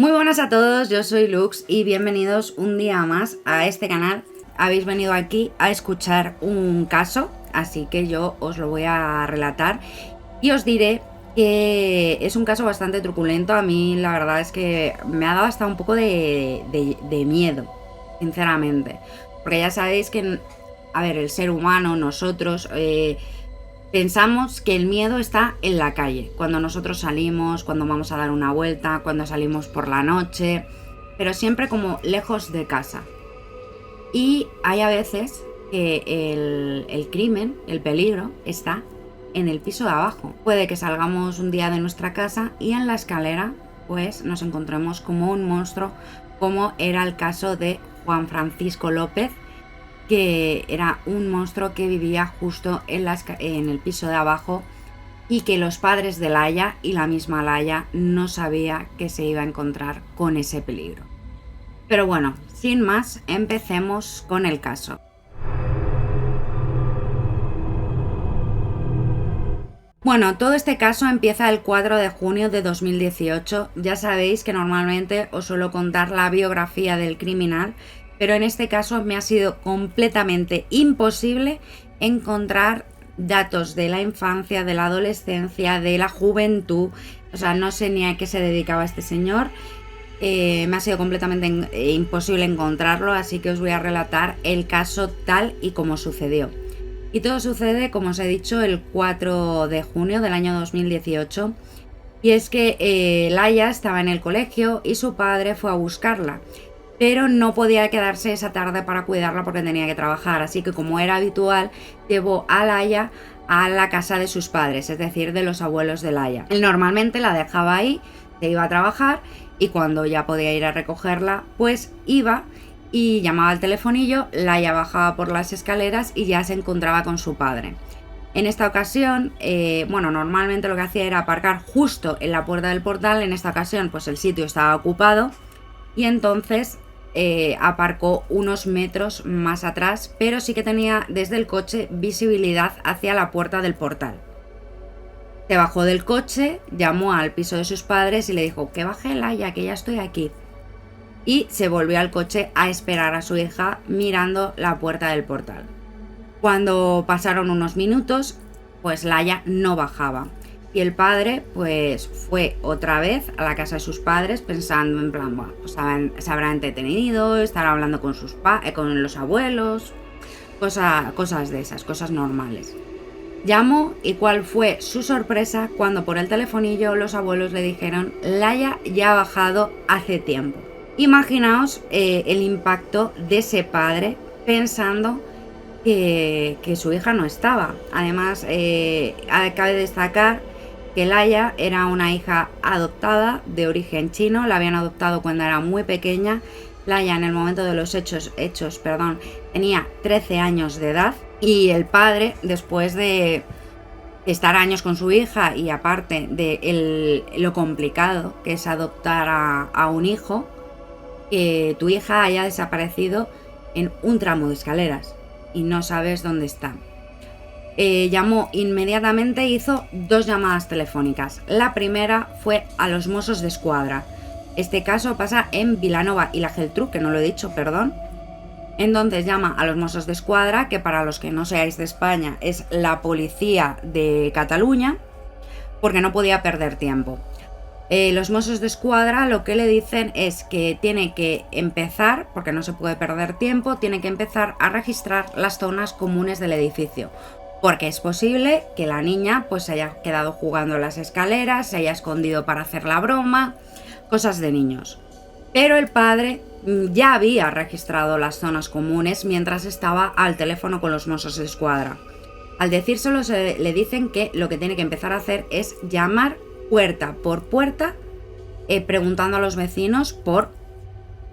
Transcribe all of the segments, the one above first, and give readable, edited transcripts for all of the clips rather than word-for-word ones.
Muy buenas a todos, yo soy Lux y bienvenidos un día más a este canal. Habéis venido aquí a escuchar un caso, así que yo os lo voy a relatar y os diré que es un caso bastante truculento. A mí la verdad es que me ha dado hasta un poco de miedo, sinceramente, porque ya sabéis que, a ver, el ser humano, nosotros... pensamos que el miedo está en la calle, cuando nosotros salimos, cuando vamos a dar una vuelta, cuando salimos por la noche, pero siempre como lejos de casa. Y hay a veces que el crimen, el peligro, está en el piso de abajo. Puede que salgamos un día de nuestra casa y en la escalera pues nos encontremos como un monstruo, como era el caso de Juan Francisco López, que era un monstruo que vivía justo en el piso de abajo y que los padres de Laia y la misma Laia no sabía que se iba a encontrar con ese peligro. Pero bueno, sin más, empecemos con el caso. Bueno, todo este caso empieza el 4 de junio de 2018. Ya sabéis que normalmente os suelo contar la biografía del criminal, pero en este caso me ha sido completamente imposible encontrar datos de la infancia, de la adolescencia, de la juventud. O sea, no sé ni a qué se dedicaba este señor. Me ha sido completamente imposible encontrarlo, así que os voy a relatar el caso tal y como sucedió. Y todo sucede, como os he dicho, el 4 de junio del año 2018. Y es que Laia estaba en el colegio y su padre fue a buscarla, pero no podía quedarse esa tarde para cuidarla porque tenía que trabajar, así que, como era habitual, llevó a Laia a la casa de sus padres, es decir, de los abuelos de Laia. Él normalmente la dejaba ahí, se iba a trabajar y cuando ya podía ir a recogerla, pues iba y llamaba al telefonillo. Laia bajaba por las escaleras y ya se encontraba con su padre. En esta ocasión, normalmente lo que hacía era aparcar justo en la puerta del portal. En esta ocasión, pues el sitio estaba ocupado y entonces aparcó unos metros más atrás, pero sí que tenía desde el coche visibilidad hacia la puerta del portal. Se bajó del coche, llamó al piso de sus padres y le dijo que baje Laia, que ya estoy aquí. Y se volvió al coche a esperar a su hija mirando la puerta del portal. Cuando pasaron unos minutos, pues Laia no bajaba. Y el padre pues fue otra vez a la casa de sus padres pensando en plan, bueno, pues se habrá entretenido, estará hablando con con los abuelos, cosas de esas, cosas normales. Llamó y cuál fue su sorpresa cuando por el telefonillo los abuelos le dijeron: Laia ya ha bajado hace tiempo. Imaginaos el impacto de ese padre pensando que su hija no estaba. Además, cabe destacar que Laia era una hija adoptada de origen chino, la habían adoptado cuando era muy pequeña. Laia, en el momento de los hechos, tenía 13 años de edad y el padre, después de estar años con su hija y aparte de lo complicado que es adoptar a un hijo, que tu hija haya desaparecido en un tramo de escaleras y no sabes dónde está. Llamó inmediatamente, hizo 2 llamadas telefónicas. La primera fue a los Mossos d'Esquadra. Este caso pasa en Vilanova y la Geltrú, que no lo he dicho, perdón. Entonces llama a los Mossos d'Esquadra, que para los que no seáis de España es la policía de Cataluña, porque no podía perder tiempo. Los Mossos d'Esquadra lo que le dicen es que tiene que empezar, porque no se puede perder tiempo, tiene que empezar a registrar las zonas comunes del edificio, porque es posible que la niña pues se haya quedado jugando en las escaleras, se haya escondido para hacer la broma, cosas de niños. Pero el padre ya había registrado las zonas comunes mientras estaba al teléfono con los Mossos d'Esquadra. Al decírselo le dicen que lo que tiene que empezar a hacer es llamar puerta por puerta, preguntando a los vecinos por,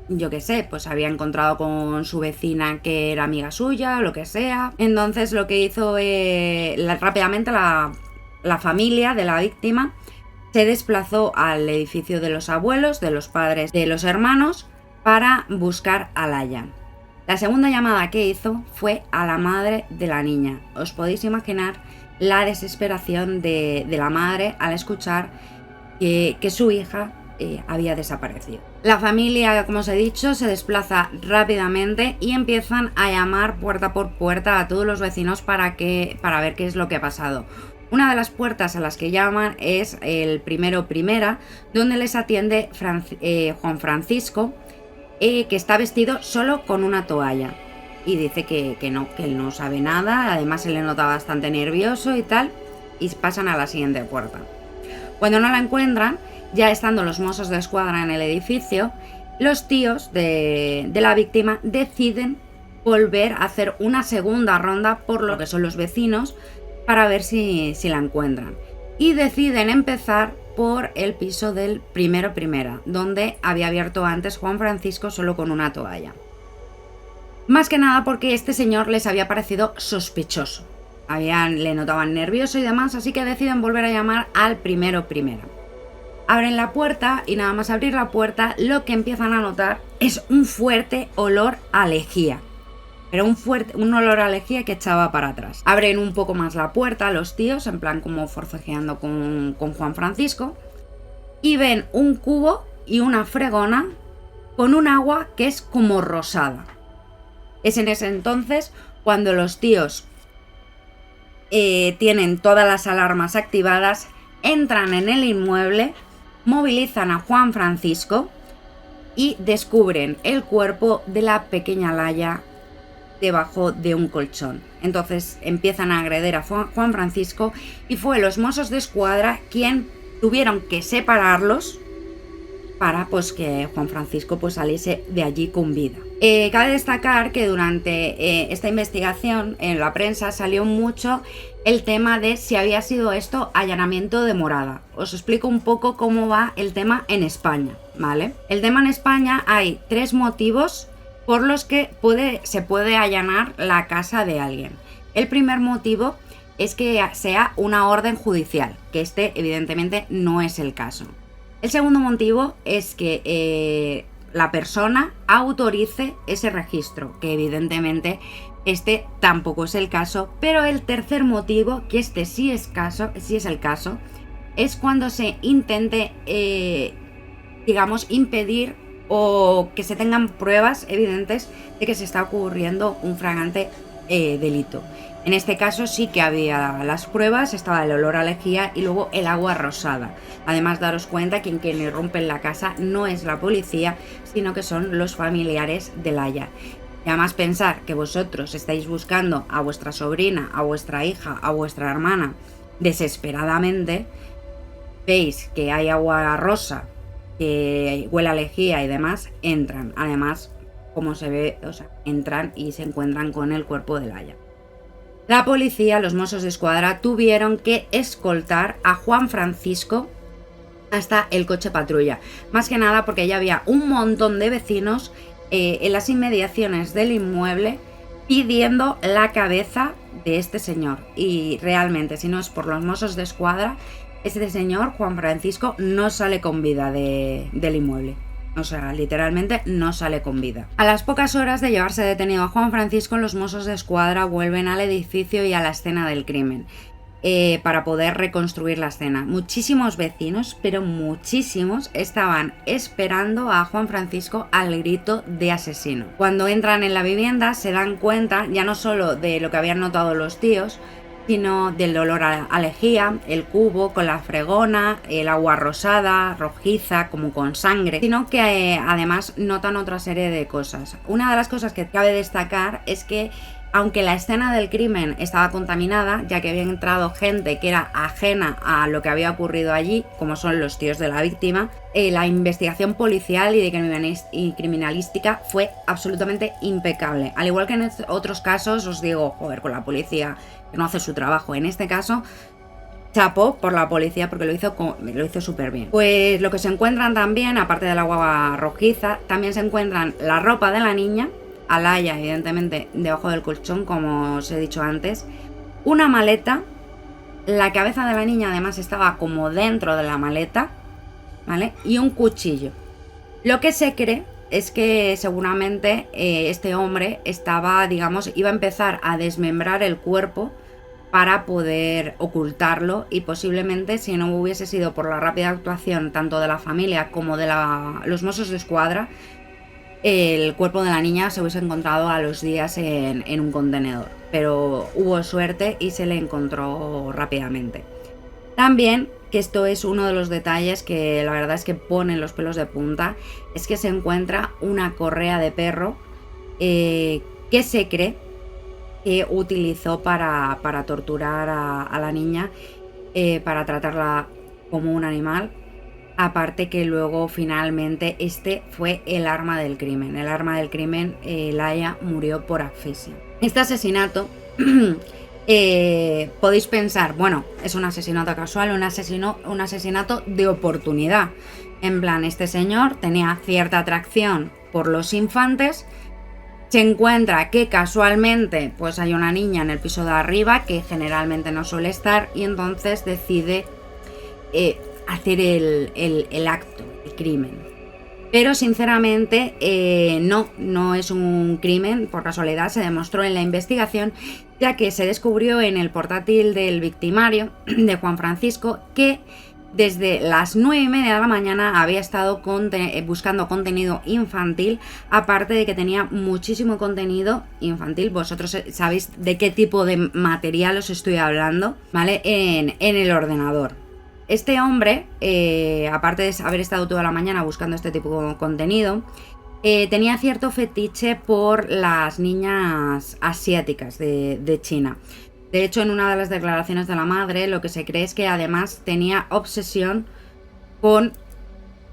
yo qué sé, pues había encontrado con su vecina que era amiga suya o lo que sea. Entonces lo que hizo rápidamente la familia de la víctima se desplazó al edificio de los abuelos, de los padres, de los hermanos, para buscar a Laia. La segunda llamada que hizo fue a la madre de la niña. Os podéis imaginar la desesperación de la madre al escuchar que su hija había desaparecido. La familia, como os he dicho, se desplaza rápidamente y empiezan a llamar puerta por puerta a todos los vecinos para ver qué es lo que ha pasado. Una de las puertas a las que llaman es el primera, donde les atiende Juan Francisco, que está vestido solo con una toalla. Y dice que él no sabe nada, además se le nota bastante nervioso y tal, y pasan a la siguiente puerta. Cuando no la encuentran, ya estando los mozos de escuadra en el edificio, los tíos de la víctima deciden volver a hacer una segunda ronda por lo que son los vecinos para ver si la encuentran. Y deciden empezar por el piso del primera, donde había abierto antes Juan Francisco solo con una toalla. Más que nada porque este señor les había parecido sospechoso. Le notaban nervioso y demás, así que deciden volver a llamar al primera. Abren la puerta y nada más abrir la puerta, lo que empiezan a notar es un fuerte olor a lejía. Pero un olor a lejía que echaba para atrás. Abren un poco más la puerta los tíos, en plan como forcejeando con Juan Francisco, y ven un cubo y una fregona con un agua que es como rosada. Es en ese entonces cuando los tíos tienen todas las alarmas activadas, entran en el inmueble, movilizan a Juan Francisco y descubren el cuerpo de la pequeña Laia debajo de un colchón. Entonces empiezan a agredir a Juan Francisco y fue los mozos de escuadra quien tuvieron que separarlos para pues que Juan Francisco pues saliese de allí con vida. Cabe destacar que durante esta investigación en la prensa salió mucho el tema de si había sido esto allanamiento de morada. Os explico un poco cómo va el tema en España, ¿vale? El tema en España hay 3 motivos por los que se puede allanar la casa de alguien. El primer motivo es que sea una orden judicial, que este evidentemente no es el caso. El segundo motivo es que la persona autorice ese registro, que evidentemente este tampoco es el caso, pero el tercer motivo, que este sí es el caso, es cuando se intente, digamos, impedir o que se tengan pruebas evidentes de que se está ocurriendo un flagrante delito. En este caso sí que había las pruebas, estaba el olor a lejía y luego el agua rosada. Además, daros cuenta que quien irrumpe en la casa no es la policía, sino que son los familiares de Laia. Y además pensar que vosotros estáis buscando a vuestra sobrina, a vuestra hija, a vuestra hermana desesperadamente, veis que hay agua rosa, que huele a lejía y demás, entran. Además, como se ve, entran y se encuentran con el cuerpo de Laia. La policía, los mozos de escuadra, tuvieron que escoltar a Juan Francisco hasta el coche patrulla. Más que nada porque ya había un montón de vecinos en las inmediaciones del inmueble pidiendo la cabeza de este señor. Y realmente, si no es por los mozos de escuadra, este señor, Juan Francisco, no sale con vida del inmueble. O sea, literalmente no sale con vida. A las pocas horas de llevarse detenido a Juan Francisco, los mozos de escuadra vuelven al edificio y a la escena del crimen para poder reconstruir la escena. Muchísimos vecinos, pero muchísimos, estaban esperando a Juan Francisco al grito de asesino. Cuando entran en la vivienda se dan cuenta ya no solo de lo que habían notado los tíos, sino del olor a lejía, el cubo con la fregona, el agua rosada, rojiza, como con sangre, sino que además notan otra serie de cosas. Una de las cosas que cabe destacar es que aunque la escena del crimen estaba contaminada, ya que había entrado gente que era ajena a lo que había ocurrido allí, como son los tíos de la víctima, la investigación policial y de criminalística fue absolutamente impecable. Al igual que en otros casos, os digo, joder, con la policía que no hace su trabajo. En este caso, chapó por la policía porque lo hizo súper bien. Pues lo que se encuentran también, aparte del agua rojiza, también se encuentran la ropa de la niña, a Laia, evidentemente, debajo del colchón, como os he dicho antes, una maleta, la cabeza de la niña además estaba como dentro de la maleta, ¿vale? Y un cuchillo. Lo que se cree es que seguramente este hombre iba a empezar a desmembrar el cuerpo para poder ocultarlo, y posiblemente si no hubiese sido por la rápida actuación tanto de la familia como de los Mossos d'Esquadra, el cuerpo de la niña se hubiese encontrado a los días en un contenedor. Pero hubo suerte y se le encontró rápidamente. También, que esto es uno de los detalles que la verdad es que ponen los pelos de punta, es que se encuentra una correa de perro que se cree que utilizó para torturar a la niña, para tratarla como un animal. Aparte que luego finalmente este fue el arma del crimen. El arma del crimen, Laia murió por asfixia. Este asesinato, podéis pensar, bueno, es un asesinato casual, un asesinato de oportunidad. En plan, este señor tenía cierta atracción por los infantes, se encuentra que casualmente pues hay una niña en el piso de arriba que generalmente no suele estar, y entonces decide hacer el acto, el crimen. Pero sinceramente no es un crimen por casualidad, se demostró en la investigación, ya que se descubrió en el portátil del victimario, de Juan Francisco, que desde las 9:30 de la mañana había estado buscando contenido infantil, aparte de que tenía muchísimo contenido infantil. Vosotros sabéis de qué tipo de material os estoy hablando, ¿vale? En el ordenador. Este hombre, aparte de haber estado toda la mañana buscando este tipo de contenido, tenía cierto fetiche por las niñas asiáticas de China. De hecho, en una de las declaraciones de la madre, lo que se cree es que además tenía obsesión con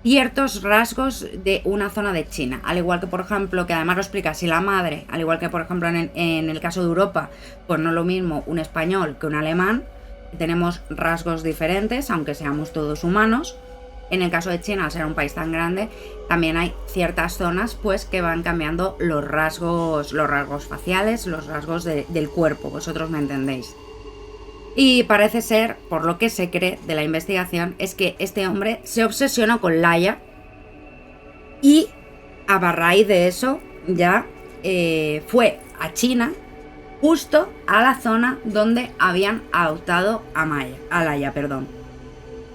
ciertos rasgos de una zona de China. Al igual que, por ejemplo, que además lo explica así la madre, al igual que, por ejemplo, en el caso de Europa, pues no es lo mismo un español que un alemán. Tenemos rasgos diferentes, aunque seamos todos humanos. En el caso de China, al ser un país tan grande, también hay ciertas zonas pues que van cambiando los rasgos faciales, los rasgos del cuerpo, vosotros me entendéis. Y parece ser, por lo que se cree de la investigación, es que este hombre se obsesionó con Laia, y a raíz de eso ya fue a China, justo a la zona donde habían adoptado a Laia.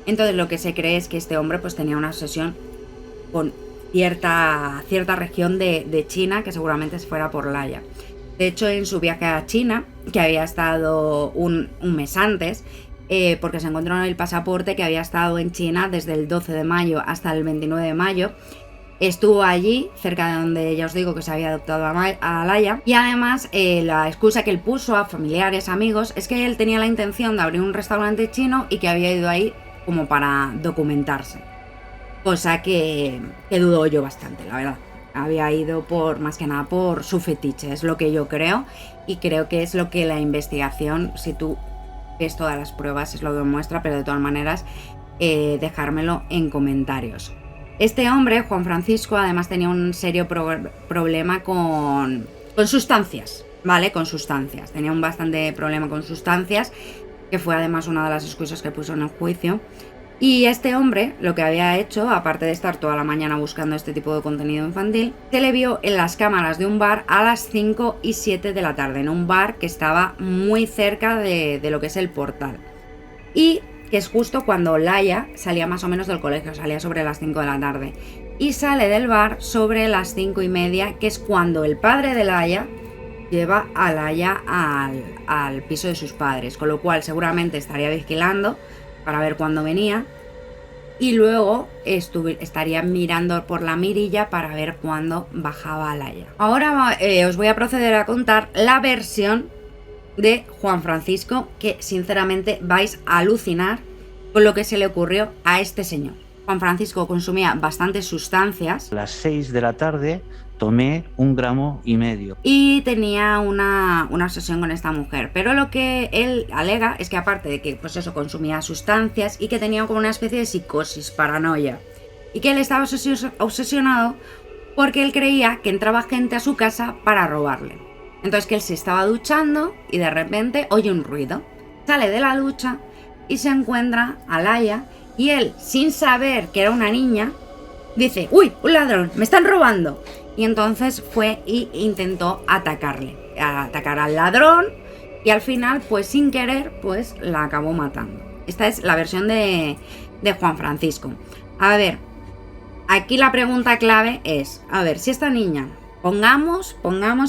Entonces lo que se cree es que este hombre pues tenía una obsesión con cierta región de China, que seguramente fuera por Laia. De hecho, en su viaje a China, que había estado un mes antes, porque se encontró en el pasaporte que había estado en China desde el 12 de mayo hasta el 29 de mayo, estuvo allí, cerca de donde ya os digo que se había adoptado a Laia. Y además la excusa que él puso a familiares, amigos, es que él tenía la intención de abrir un restaurante chino y que había ido ahí como para documentarse. Cosa que dudo yo bastante, la verdad. Había ido más que nada por su fetiche, es lo que yo creo. Y creo que es lo que la investigación, si tú ves todas las pruebas, es lo que demuestra. Pero de todas maneras, dejármelo en comentarios. Este hombre, Juan Francisco, además tenía un serio problema con sustancias, ¿vale? Con sustancias. Tenía un bastante problema con sustancias, que fue además una de las excusas que puso en el juicio. Y este hombre, lo que había hecho, aparte de estar toda la mañana buscando este tipo de contenido infantil, se le vio en las cámaras de un bar a las 5 y 7 de la tarde, en un bar que estaba muy cerca de lo que es el portal. Y que es justo cuando Laia salía más o menos del colegio, salía sobre las 5 de la tarde. Y sale del bar sobre las 5:30, que es cuando el padre de Laia lleva a Laia al piso de sus padres, con lo cual seguramente estaría vigilando para ver cuándo venía, y luego estaría mirando por la mirilla para ver cuándo bajaba Laia. Ahora os voy a proceder a contar la versión de Juan Francisco, que sinceramente vais a alucinar con lo que se le ocurrió a este señor. Juan Francisco consumía bastantes sustancias. A las 6 de la tarde tomé 1,5 gramos. Y tenía una obsesión con esta mujer. Pero lo que él alega es que aparte de que pues eso, consumía sustancias y que tenía como una especie de psicosis, paranoia. Y que él estaba obsesionado porque él creía que entraba gente a su casa para robarle. Entonces que él se estaba duchando y de repente oye un ruido. Sale de la ducha y se encuentra a Laia, y él, sin saber que era una niña, dice: ¡Uy, un ladrón! ¡Me están robando! Y entonces fue e intentó atacar al ladrón, y al final, pues sin querer, pues la acabó matando. Esta es la versión de Juan Francisco. A ver, aquí la pregunta clave es, a ver, si esta niña, pongamos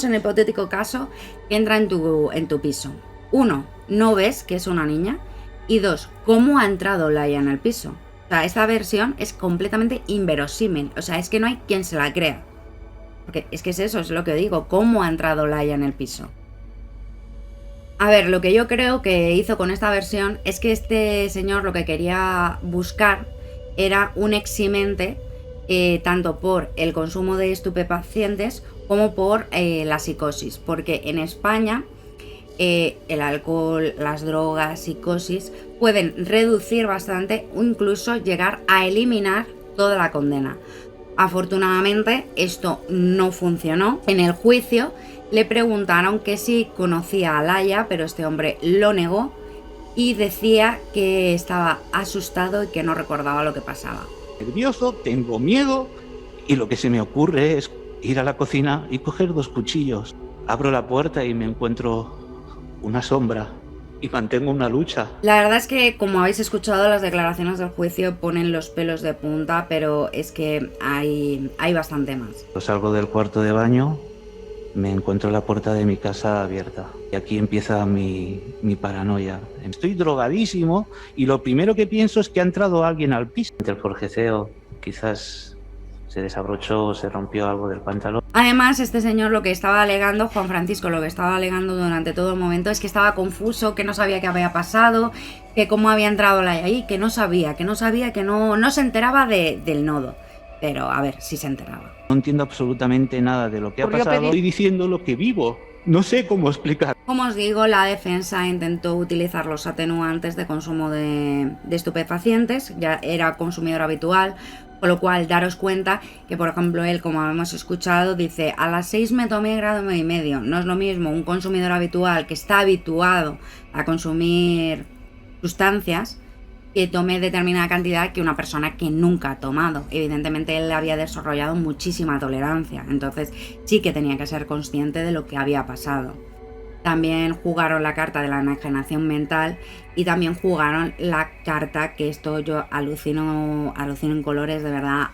en el hipotético caso que entra en tu piso. 1, no ves que es una niña, y 2, ¿cómo ha entrado Laia en el piso? O sea, esta versión es completamente inverosímil, o sea, es que no hay quien se la crea. Porque es que es eso, es lo que digo, ¿cómo ha entrado Laia en el piso? A ver, lo que yo creo que hizo con esta versión es que este señor lo que quería buscar era un eximente tanto por el consumo de estupefacientes como por la psicosis, porque en España el alcohol, las drogas, psicosis pueden reducir bastante o incluso llegar a eliminar toda la condena. Afortunadamente esto no funcionó. En el juicio le preguntaron que si conocía a Laia, pero este hombre lo negó y decía que estaba asustado y que no recordaba lo que pasaba. Nervioso, tengo miedo y lo que se me ocurre es ir a la cocina y coger 2 cuchillos. Abro la puerta y me encuentro una sombra y mantengo una lucha. La verdad es que, como habéis escuchado, las declaraciones del juicio ponen los pelos de punta, pero es que hay bastante más. Salgo del cuarto de baño, me encuentro la puerta de mi casa abierta y aquí empieza mi paranoia. Estoy drogadísimo y lo primero que pienso es que ha entrado alguien al piso. El forjeceo quizás se desabrochó o se rompió algo del pantalón. Además, este señor lo que estaba alegando, Juan Francisco, lo que estaba alegando durante todo el momento es que estaba confuso, que no sabía qué había pasado, que cómo había entrado Laia ahí, que no sabía, que no se enteraba del nodo. Pero, a ver, sí se enteraba. No entiendo absolutamente nada de lo que ha pasado. Estoy diciendo lo que vivo. No sé cómo explicar. Como os digo, la defensa intentó utilizar los atenuantes de consumo de estupefacientes, ya era consumidor habitual, con lo cual daros cuenta que, por ejemplo, él, como hemos escuchado, dice: a las 6 me tomé 1,5 gramos. No es lo mismo un consumidor habitual que está habituado a consumir sustancias que tome determinada cantidad que una persona que nunca ha tomado. Evidentemente él había desarrollado muchísima tolerancia, entonces sí que tenía que ser consciente de lo que había pasado. También jugaron la carta de la enajenación mental y también jugaron la carta, que esto yo alucino en colores, de verdad,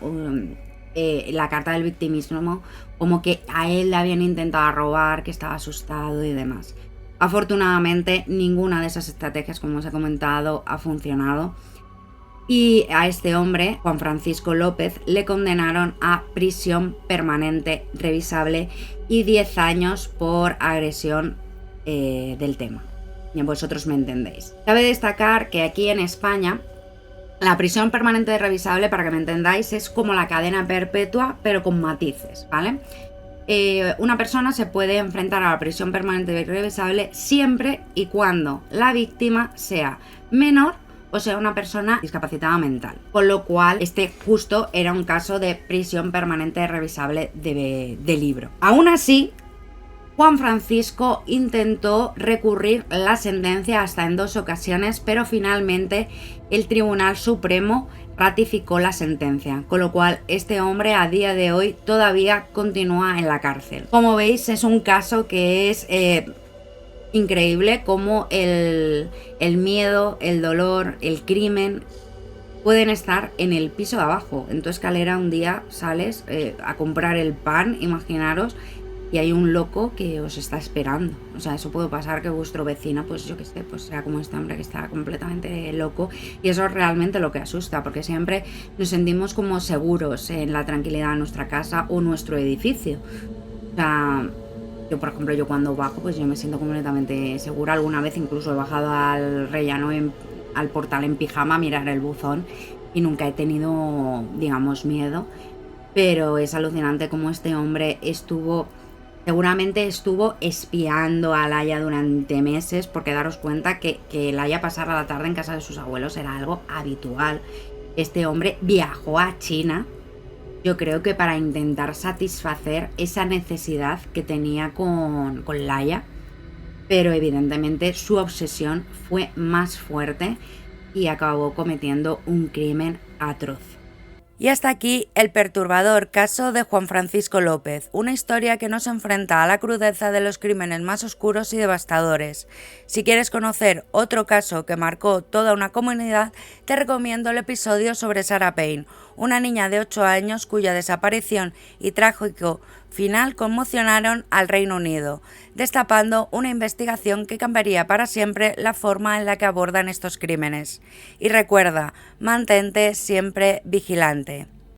la carta del victimismo, como que a él le habían intentado robar, que estaba asustado y demás. Afortunadamente ninguna de esas estrategias, como os he comentado, ha funcionado. Y a este hombre, Juan Francisco López, le condenaron a prisión permanente revisable y 10 años por agresión del tema. Y vosotros me entendéis. Cabe destacar que aquí en España la prisión permanente revisable, para que me entendáis, es como la cadena perpetua, pero con matices, ¿vale? Una persona se puede enfrentar a la prisión permanente revisable siempre y cuando la víctima sea menor o sea una persona discapacitada mental. Con lo cual, este justo era un caso de prisión permanente revisable de libro. Aún así, Juan Francisco intentó recurrir la sentencia hasta en 2 ocasiones, pero finalmente el Tribunal Supremo ratificó la sentencia, con lo cual este hombre a día de hoy todavía continúa en la cárcel. Como veis, es un caso que es increíble cómo el miedo, el dolor, el crimen pueden estar en el piso de abajo. En tu escalera un día sales a comprar el pan, imaginaros, y hay un loco que os está esperando. O sea, eso puede pasar, que vuestro vecino, pues yo qué sé, pues sea como este hombre que está completamente loco, y eso es realmente lo que asusta, porque siempre nos sentimos como seguros en la tranquilidad de nuestra casa o nuestro edificio. O sea, yo por ejemplo, yo cuando bajo, pues yo me siento completamente segura. Alguna vez incluso he bajado al Rellano, al Portal en pijama, a mirar el buzón, y nunca he tenido, digamos, miedo. Pero es alucinante cómo este hombre seguramente estuvo espiando a Laia durante meses, porque daros cuenta que Laia pasara la tarde en casa de sus abuelos era algo habitual. Este hombre viajó a China, yo creo que para intentar satisfacer esa necesidad que tenía con Laia, pero evidentemente su obsesión fue más fuerte y acabó cometiendo un crimen atroz. Y hasta aquí el perturbador caso de Juan Francisco López, una historia que nos enfrenta a la crudeza de los crímenes más oscuros y devastadores. Si quieres conocer otro caso que marcó toda una comunidad, te recomiendo el episodio sobre Sarah Payne, una niña de 8 años cuya desaparición y trágico final conmocionaron al Reino Unido, destapando una investigación que cambiaría para siempre la forma en la que abordan estos crímenes. Y recuerda, mantente siempre vigilante.